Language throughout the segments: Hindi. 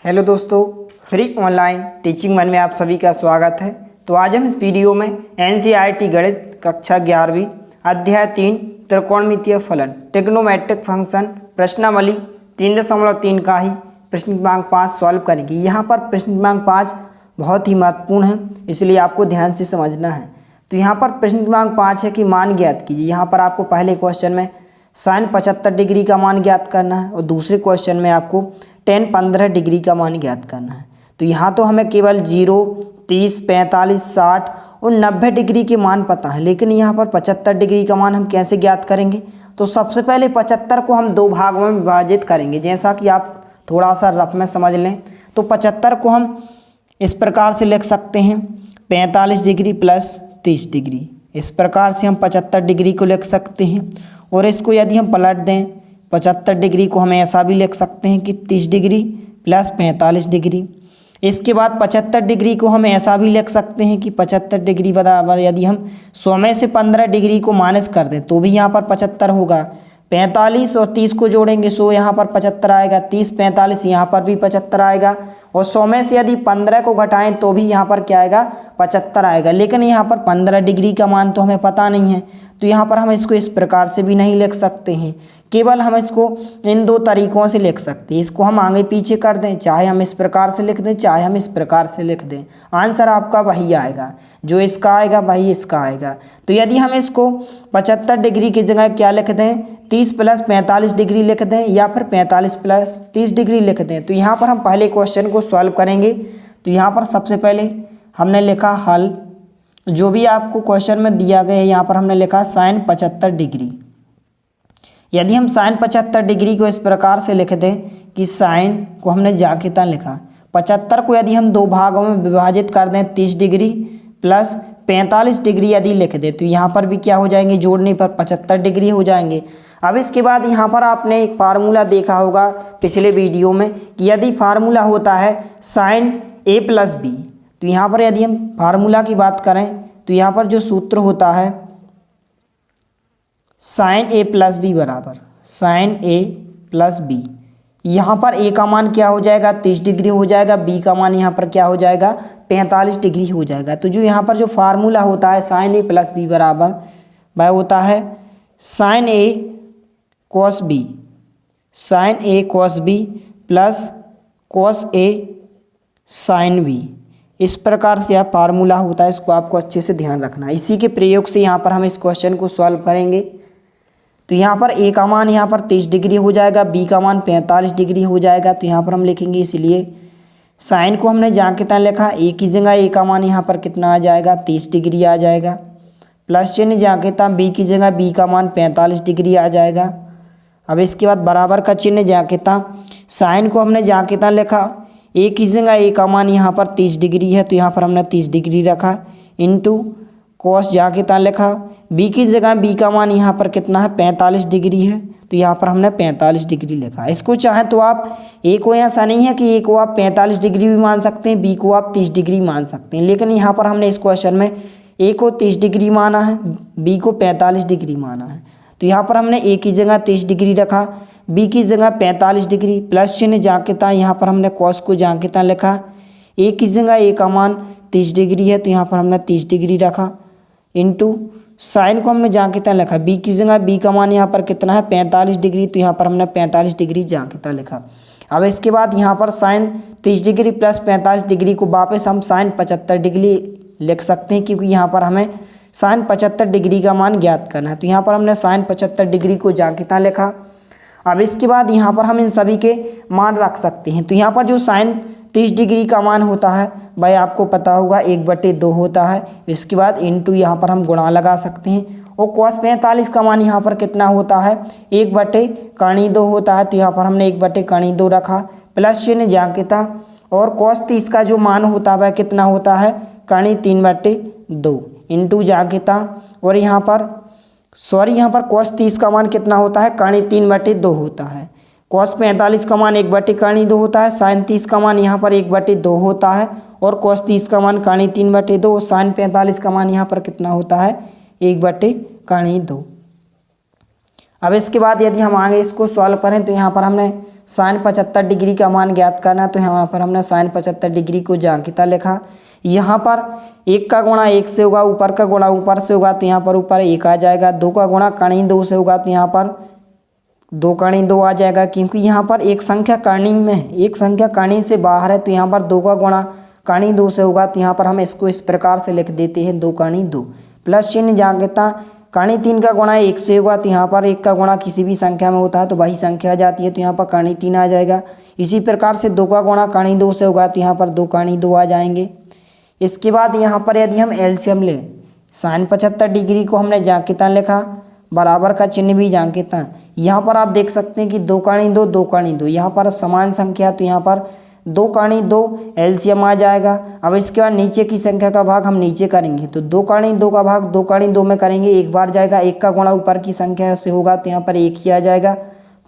हेलो दोस्तों, फ्री ऑनलाइन टीचिंग वन में आप सभी का स्वागत है। तो आज हम इस वीडियो में एनसीईआरटी गणित कक्षा 11वीं अध्याय 3 त्रिकोणमितीय फलन ट्रिग्नोमेट्रिक फंक्शन प्रश्नावली 3.3 का ही प्रश्न क्रमांक 5 सॉल्व करेंगे। यहाँ पर प्रश्न क्रमांक 5 बहुत ही महत्वपूर्ण है, इसलिए आपको ध्यान से समझना है। तो यहाँ पर प्रश्न क्रमांक 5 है कि मान ज्ञात कीजिए। यहाँ पर आपको पहले क्वेश्चन में sin 75 डिग्री का मान ज्ञात करना है और दूसरे क्वेश्चन में आपको tan 15 डिग्री का मान ज्ञात करना है। तो यहाँ तो हमें केवल 0, 30, 45, 60 और 90 डिग्री के मान पता है, लेकिन यहाँ पर 75 डिग्री का मान हम कैसे ज्ञात करेंगे? तो सबसे पहले 75 को हम दो भागों में विभाजित करेंगे, जैसा कि आप थोड़ा सा रफ में समझ लें। तो 75 को हम इस प्रकार से लिख सकते हैं 45 डिग्री प्लस 30 डिग्री। इस प्रकार से हम 75 डिग्री को लिख सकते हैं। और इसको यदि हम पलट दें 75 डिग्री को हम ऐसा भी लिख सकते हैं कि 30 डिग्री प्लस 45 डिग्री। इसके बाद 75 डिग्री को हम ऐसा भी लिख सकते हैं कि 75 डिग्री बराबर यदि हम 100 में से 15 डिग्री को माइनस कर दें तो भी यहाँ पर 75 होगा। 45 और 30 को जोड़ेंगे 100 यहाँ पर 75 आएगा, 30 45 यहाँ पर भी 75 आएगा और 100 में से यदि 15 को घटाएं तो भी यहाँ पर क्या आएगा? 75 आएगा। लेकिन यहाँ पर 15 डिग्री का मान तो हमें पता नहीं है, तो यहाँ पर हम इसको इस प्रकार से भी नहीं लिख सकते हैं, केवल हम इसको इन दो तरीक़ों से लिख सकते हैं। इसको हम आगे पीछे कर दें, चाहे हम इस प्रकार से लिख दें चाहे हम इस प्रकार से लिख दें, आंसर आपका वही आएगा। जो इसका आएगा वही इसका आएगा। तो यदि हम इसको 75 डिग्री की जगह क्या लिख दें? 30 प्लस 45 डिग्री लिख दें या फिर 45 प्लस 30 डिग्री लिख दें। तो यहाँ पर हम पहले क्वेश्चन को सॉल्व करेंगे। तो यहाँ पर सबसे पहले हमने लिखा हल, जो भी आपको क्वेश्चन में दिया गया है यहाँ पर हमने लिखा sin 75 डिग्री। यदि हम sin 75 डिग्री को इस प्रकार से लिख दें कि sin को हमने जाकिता लिखा, 75 को यदि हम दो भागों में विभाजित कर दें 30 डिग्री प्लस 45 डिग्री यदि लिख दें तो यहाँ पर भी क्या हो जाएंगे? जोड़ने पर 75 डिग्री हो जाएंगे। अब इसके बाद यहाँ पर आपने एक फार्मूला देखा होगा पिछले वीडियो में कि यदि फार्मूला होता है sin a प्लस b, तो यहाँ पर यदि हम फार्मूला की बात करें तो यहाँ पर जो सूत्र होता है sin a प्लस बी बराबर sin a प्लस बी। यहाँ पर a का मान क्या हो जाएगा? 30 डिग्री हो जाएगा। b का मान यहाँ पर क्या हो जाएगा? 45 डिग्री हो जाएगा। तो जो यहाँ पर जो फार्मूला होता है sin a प्लस बी बराबर वह होता है sin a cos b, sin a cos b plus cos a sin b। इस प्रकार से यह फार्मूला होता है, इसको आपको अच्छे से ध्यान रखना है। इसी के प्रयोग से यहाँ पर हम इस क्वेश्चन को सॉल्व करेंगे। तो यहाँ पर a का मान यहाँ पर 30 डिग्री हो जाएगा, b का मान 45 डिग्री हो जाएगा। तो यहाँ पर हम लिखेंगे, इसलिए साइन को हमने जहाँ कितना लिखा a की जगह a का मान यहाँ पर कितना आ जाएगा? 30 डिग्री आ जाएगा। प्लस चिन्ह जहाँ कितना b की जगह b का मान 45 डिग्री आ जाएगा। अब इसके बाद बराबर का चिन्ह जहाँ कितना साइन को हमने जहाँ कितना लिखा a की जगह a का मान यहाँ पर 30 डिग्री है, तो यहाँ पर हमने 30 डिग्री रखा इंटू कॉस जहाँ कितना लिखा b की जगह b का मान यहाँ पर कितना है? 45 डिग्री है, तो यहाँ पर हमने 45 डिग्री लिखा। इसको चाहे तो आप a को ऐसा नहीं है कि a को आप 45 डिग्री भी मान सकते हैं, b को आप 30 डिग्री मान सकते हैं, लेकिन यहाँ पर हमने इस क्वेश्चन में a को 30 डिग्री माना है, b को 45 डिग्री माना है। तो यहाँ पर हमने a की जगह 30 डिग्री रखा, b की जगह 45 डिग्री, प्लस चिन्ह जहाँ कितना यहाँ पर हमने कॉस को जहाँ कितना लिखा, a की जगह a का मान 30 डिग्री है, तो यहाँ पर हमने 30 डिग्री रखा इंटू साइन को हमने जहाँ कितना लिखा, b की जगह b का मान यहाँ पर कितना है? 45 डिग्री, तो यहाँ पर हमने 45 डिग्री जहाँ कितना लिखा। अब इसके बाद यहाँ पर साइन 30 डिग्री प्लस 45 डिग्री को वापस हम साइन 75 डिग्री लिख सकते हैं, क्योंकि यहाँ पर हमें साइन 75 डिग्री का मान ज्ञात करना है। तो यहाँ पर हमने साइन 75 डिग्री को जहाँ कितना लिखा। अब इसके बाद यहाँ पर हम इन सभी के मान रख सकते हैं। तो यहाँ पर जो साइन 30 डिग्री का मान होता है भाई आपको पता होगा 1/2 होता है। इसके बाद इंटू यहाँ पर हम गुणा लगा सकते हैं, और कॉस 45 का मान यहाँ पर कितना होता है? 1/2 होता है, तो यहाँ पर हमने 1/2 रखा, प्लस चिन्ह जहाँ कितना, और कॉस 30 का जो मान होता है वह कितना होता है? 3/2 इंटू जहाँ कितना, और यहाँ पर यहाँ पर cos 30 का मान कितना होता है? 3/2 होता है। cos 45 का मान 1/2 होता है, sin 30 का मान यहाँ पर 1/2 होता है, और cos 30 का मान 3/2, sin 45 का मान यहाँ पर कितना होता है? 1/2। अब इसके बाद यदि हम आगे इसको सॉल्व करें तो यहाँ पर हमने साइन 75 डिग्री का मान ज्ञात करना, तो यहाँ पर हमने साइन 75 डिग्री को ज्याकिता लिखा। यहाँ पर 1 का गुणा 1 से होगा, ऊपर का गुणा ऊपर से होगा तो यहाँ पर ऊपर 1 आ जाएगा। 2 का गुणा कर्ण 2 से होगा तो यहाँ पर 2 कर्ण 2 आ जाएगा, क्योंकि यहाँ पर एक संख्या कर्ण में है, एक संख्या कर्ण से बाहर है, तो यहाँ पर 2 का गुणा कर्ण 2 से होगा, तो यहाँ पर हम इसको इस प्रकार से लिख देते हैं 2 कर्ण 2 प्लस चिन्ह ज्याकिता कर्ण 3 का गुणा 1 से होगा, तो यहाँ पर 1 का गुणा किसी भी संख्या में होता है तो वही संख्या आ जाती है, तो यहाँ पर कर्ण 3 आ जाएगा। इसी प्रकार से 2 का गुणा कर्ण 2 से होगा तो यहाँ पर 2 कर्ण 2 आ जाएंगे। इसके बाद यहाँ पर यदि हम एलसीएम लें, साइन 75 डिग्री को हमने ज्याकिता लिखा, बराबर का चिन्ह भी ज्याकिता। यहाँ पर आप देख सकते हैं कि 2 कर्ण 2 2 कर्ण 2, यहाँ पर समान संख्या, तो यहाँ पर 2 कर्ण 2 एलसीएम आ जाएगा। अब इसके बाद नीचे की संख्या का भाग हम नीचे करेंगे, तो 2 कर्ण 2 का भाग 2 कर्ण 2 में करेंगे, एक बार जाएगा। 1 का गुणा ऊपर की संख्या से होगा तो यहाँ पर 1 ही आ जाएगा,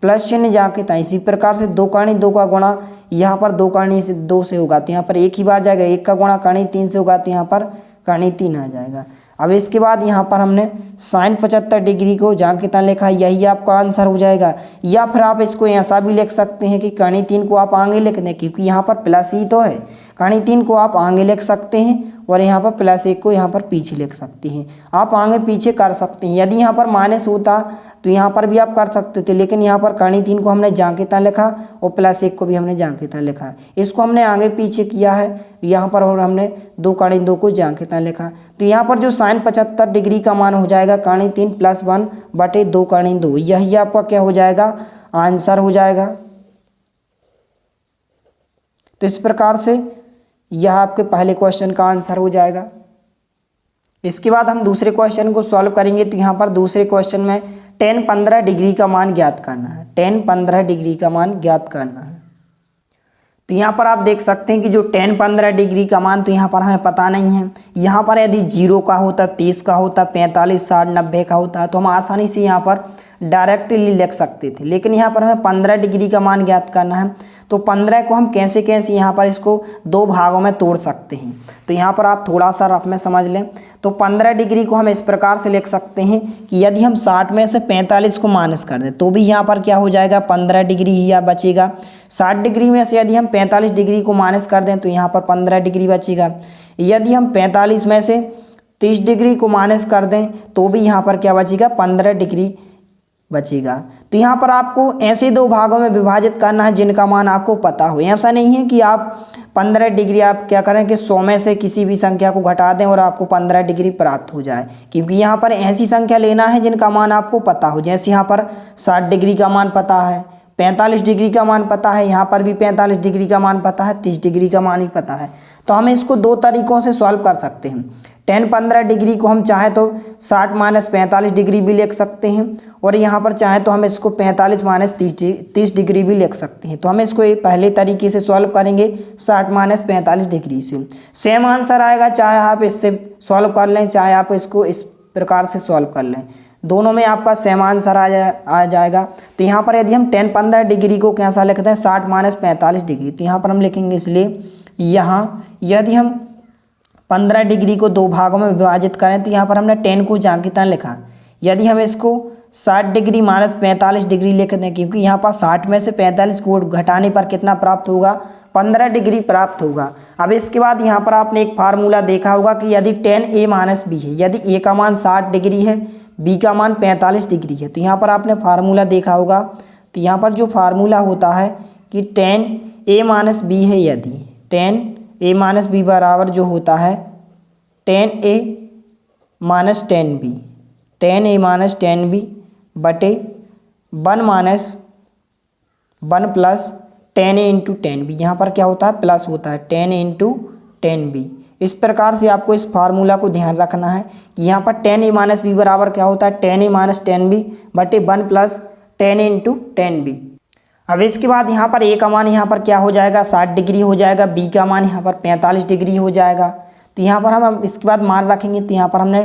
प्लस चिन्ह ज्याकिता। इसी प्रकार से 2 कर्ण 2 का गुणा यहाँ पर 2 कर्ण 2 से होगा तो यहाँ पर 1 ही बार जाएगा। 1 का गुणा कर्ण 3 से होगा तो यहाँ पर कर्ण 3 आ जाएगा। अब इसके बाद यहाँ पर हमने साइन 75 डिग्री को ज्याकिता लिखा, यही आपका आंसर हो जाएगा। या फिर आप इसको ऐसा भी लिख सकते हैं कि कर्ण 3 को आप आगे लिख दें, क्योंकि यहाँ पर प्लस ही तो है। कर्ण 3 को आप आगे लिख सकते हैं और यहाँ पर प्लस 1 को यहाँ पर पीछे लिख सकते हैं। आप आगे पीछे कर सकते हैं। यदि यहाँ पर माइनस होता तो यहाँ पर भी आप कर सकते थे, लेकिन यहाँ पर कर्ण 3 को हमने ज्याकिता लिखा और प्लस 1 को भी हमने ज्याकिता लिखा। इसको हमने आगे पीछे किया है यहाँ पर, और हमने 2 कर्ण 2 को ज्याकिता लिखा। तो यहाँ पर जो साइन 75 डिग्री का मान हो जाएगा कर्ण 3 प्लस 1 बटे 2 कर्ण 2, यही आपका क्या हो जाएगा, आंसर हो जाएगा। तो इस प्रकार से यह आपके पहले क्वेश्चन का आंसर हो जाएगा। इसके बाद हम दूसरे क्वेश्चन को सॉल्व करेंगे। तो यहाँ पर दूसरे क्वेश्चन में tan 15 डिग्री का मान ज्ञात करना है, tan 15 डिग्री का मान ज्ञात करना है। तो यहाँ पर आप देख सकते हैं कि जो tan 15 डिग्री का मान तो यहाँ पर हमें पता नहीं है। यहाँ पर यदि 0 का होता, 30 का होता, 45, 60, 90 का होता तो हम आसानी से यहाँ पर डायरेक्टली लिख सकते थे, लेकिन यहाँ पर हमें 15 डिग्री का मान ज्ञात करना है। तो 15 को हम कैसे कैसे यहाँ पर इसको 2 भागों में तोड़ सकते हैं। तो यहाँ पर आप थोड़ा सा रफ में समझ लें। तो 15 डिग्री को हम इस प्रकार से लिख सकते हैं कि यदि हम 60 में से 45 को माइनस कर दें तो भी यहाँ पर क्या हो जाएगा, 15 डिग्री ही बचेगा। 60 डिग्री में से यदि हम 45 डिग्री को माइनस कर दें तो यहाँ पर 15 डिग्री बचेगा। यदि हम 45 में से 30 डिग्री को माइनस कर दें तो भी यहाँ पर क्या बचेगा, 15 डिग्री बचेगा। तो यहाँ पर आपको ऐसे 2 भागों में विभाजित करना है जिनका मान आपको पता हो। ऐसा नहीं है कि आप 15 डिग्री आप क्या करें कि 100 में से किसी भी संख्या को घटा दें और आपको 15 डिग्री प्राप्त हो जाए, क्योंकि यहाँ पर ऐसी संख्या लेना है जिनका मान आपको पता हो। जैसे यहाँ पर 60 डिग्री का मान पता है, 45 डिग्री का मान पता है, यहाँ पर भी 45 डिग्री का मान पता है, 30 डिग्री का मान ही पता है। तो हम इसको 2 तरीक़ों से सॉल्व कर सकते हैं। tan 15 डिग्री को हम चाहे तो 60 माइनस 45 डिग्री भी लिख सकते हैं, और यहाँ पर चाहे तो हम इसको 45 माइनस 30 डिग्री भी लिख सकते हैं। तो हम इसको पहले तरीके से सॉल्व करेंगे 60 माइनस 45 डिग्री से। सेम आंसर आएगा, चाहे आप इससे सॉल्व कर लें चाहे आप इसको इस प्रकार से सॉल्व कर लें, दोनों में आपका सेम आंसर आ जाएगा। तो यहाँ पर यदि हम tan 15 डिग्री को कैसा लिखते हैं, 60 माइनस 45 डिग्री, तो यहाँ पर हम लिखेंगे, इसलिए यहाँ यदि हम 15 डिग्री को 2 भागों में विभाजित करें तो यहाँ पर हमने tan को ज्याकिता लिखा। यदि हम इसको 60 डिग्री माइनस 45 डिग्री लिख दें, क्योंकि यहाँ पर 60 में से 45 को घटाने पर कितना प्राप्त होगा, 15 डिग्री प्राप्त होगा। अब इसके बाद यहाँ पर आपने एक फार्मूला देखा होगा कि यदि tan a माइनस बी है, यदि a का मान 60 डिग्री है, b का मान 45 डिग्री है, तो यहाँ पर आपने फार्मूला देखा होगा। तो यहाँ पर जो फार्मूला होता है कि tan a माइनस बी है, यदि tan a माइनस बी बराबर जो होता है tan a minus tan b, tan a minus tan b बटे 1 minus 1 plus tan a into tan b, यहाँ पर क्या होता है, प्लस होता है tan a into tan b। इस प्रकार से आपको इस फार्मूला को ध्यान रखना है कि यहाँ पर tan a माइनस बी बराबर क्या होता है, tan a minus tan b बटे 1 plus tan a into tan b। अब इसके बाद यहाँ पर a का मान यहाँ पर क्या हो जाएगा, 60 डिग्री हो जाएगा, b का मान यहाँ पर 45 डिग्री हो जाएगा। तो यहाँ पर हम इसके बाद मान रखेंगे, तो यहाँ पर हमने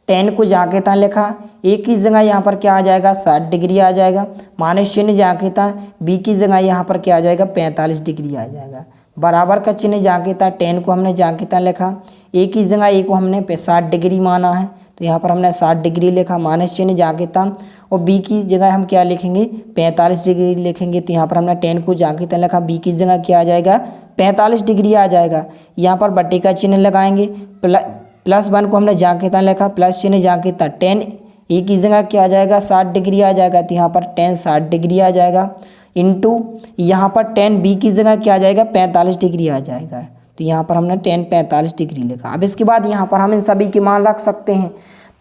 tan को ज्याकिता लिखा, a की जगह यहाँ पर क्या आ जाएगा, 60 डिग्री आ जाएगा, माइनस चिन्ह ज्याकिता, b की जगह यहाँ पर क्या आ जाएगा, 45 डिग्री आ जाएगा, बराबर का चिन्ह ज्याकिता, tan को हमने ज्याकिता लिखा, a की जगह a को हमने 60 डिग्री माना है, तो यहाँ पर हमने 60 डिग्री लिखा, माइनस चिन्ह जाके था, और बी की जगह हम क्या लिखेंगे 45 डिग्री लिखेंगे। तो यहाँ पर हमने 10 को जाके था लिखा, बी की जगह क्या आ जाएगा 45 डिग्री आ जाएगा। यहाँ पर बट्टे का चिन्ह लगाएंगे, +1 को हमने जाके था लिखा, प्लस चिन्ह जाके था, 10 ए की जगह क्या आ जाएगा 60 डिग्री आ जाएगा। तो यहाँ पर 10 60 डिग्री आ जाएगा, इंटू यहाँ पर 10 बी की जगह क्या आ जाएगा 45 डिग्री आ जाएगा। तो यहाँ पर हमने 10 45 डिग्री लिखा। अब इसके बाद यहाँ पर हम इन सभी की मान रख सकते हैं।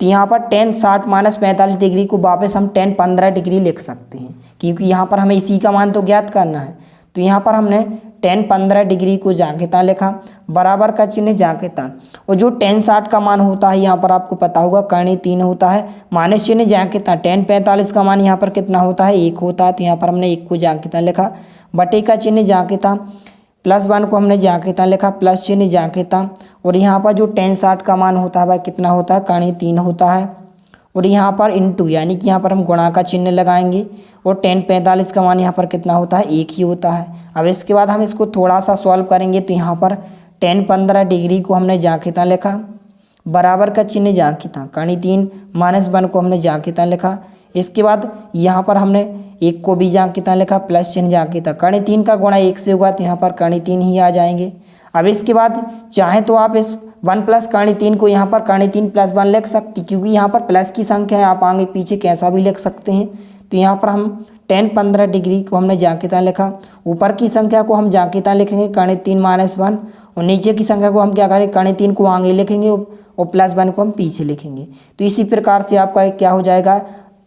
तो यहाँ पर 10 60 माइनस 45 डिग्री को वापस हम 10 15 डिग्री लिख सकते हैं, क्योंकि यहाँ पर हमें इसी का मान तो ज्ञात करना है। तो यहाँ पर हमने 10 15 डिग्री को जाकेता लिखा, बराबर का चिन्ह जाकेता, और जो 10 60 का मान होता है यहाँ पर आपको पता होगा कर्णी 3 होता है, माइनस चिन्ह जाकेता, 10 45 का मान यहाँ पर कितना होता है 1 होता है। तो यहाँ पर हमने 1 को जाकेता लिखा, बटे का चिन्ह जाकेता, +1 को हमने जाकेता लिखा, प्लस चिन्ह जाकेता, और यहाँ पर जो 10 60 का मान होता है वह कितना होता है कर्णी 3 होता है, और यहाँ पर इंटू यानी कि यहाँ पर हम गुणा का चिन्ह लगाएंगे, और 10 45 का मान यहाँ पर कितना होता है 1 ही होता है। अब इसके बाद हम इसको थोड़ा सा सॉल्व करेंगे। तो यहाँ पर 10 15 डिग्री को हमने जाकेता लिखा, बराबर का चिन्ह जाकेता, कर्णी 3 -1 को हमने जाकेता लिखा। इसके बाद यहाँ पर हमने 1 को भी जाकेता लिखा, प्लस चिन्ह जाकेता, कर्णी 3 का गुणा 1 से होगा, तो यहाँ पर कर्णी 3 ही आ जाएंगे। अब इसके बाद चाहे तो आप इस 1 प्लस कर्णी 3 को यहाँ पर कर्णी 3 +1 लिख सकती, क्योंकि यहाँ पर प्लस की संख्या है, आप आगे पीछे कैसा भी लिख सकते हैं। तो यहाँ पर हम 10 15 डिग्री को हमने जाकेता लिखा, ऊपर की संख्या को हम जाकेता लिखेंगे कर्णी 3 -1, और नीचे की संख्या को हम क्या करें कर्णी 3 को आगे लिखेंगे और +1 को हम पीछे लिखेंगे। तो इसी प्रकार से आपका क्या हो जाएगा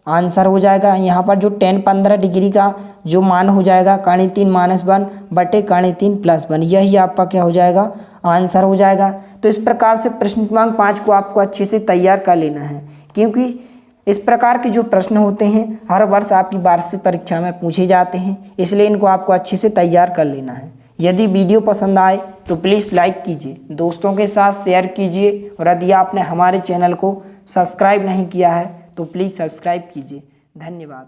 आंसर हो जाएगा। यहाँ पर जो 10 15 डिग्री का जो मान हो जाएगा कर्णी 3 -1 बटे कर्णी 3 +1, यही आपका क्या हो जाएगा आंसर हो जाएगा। तो इस प्रकार से प्रश्न क्रमांक 5 को आपको अच्छे से तैयार कर लेना है, क्योंकि इस प्रकार के जो प्रश्न होते हैं हर वर्ष आपकी वार्षिक परीक्षा में पूछे जाते हैं, इसलिए इनको आपको अच्छे से तैयार कर लेना है। यदि वीडियो पसंद आए तो प्लीज़ लाइक कीजिए, दोस्तों के साथ शेयर कीजिए, और यदि आपने हमारे चैनल को सब्सक्राइब नहीं किया है तो प्लीज़ सब्सक्राइब कीजिए। धन्यवाद।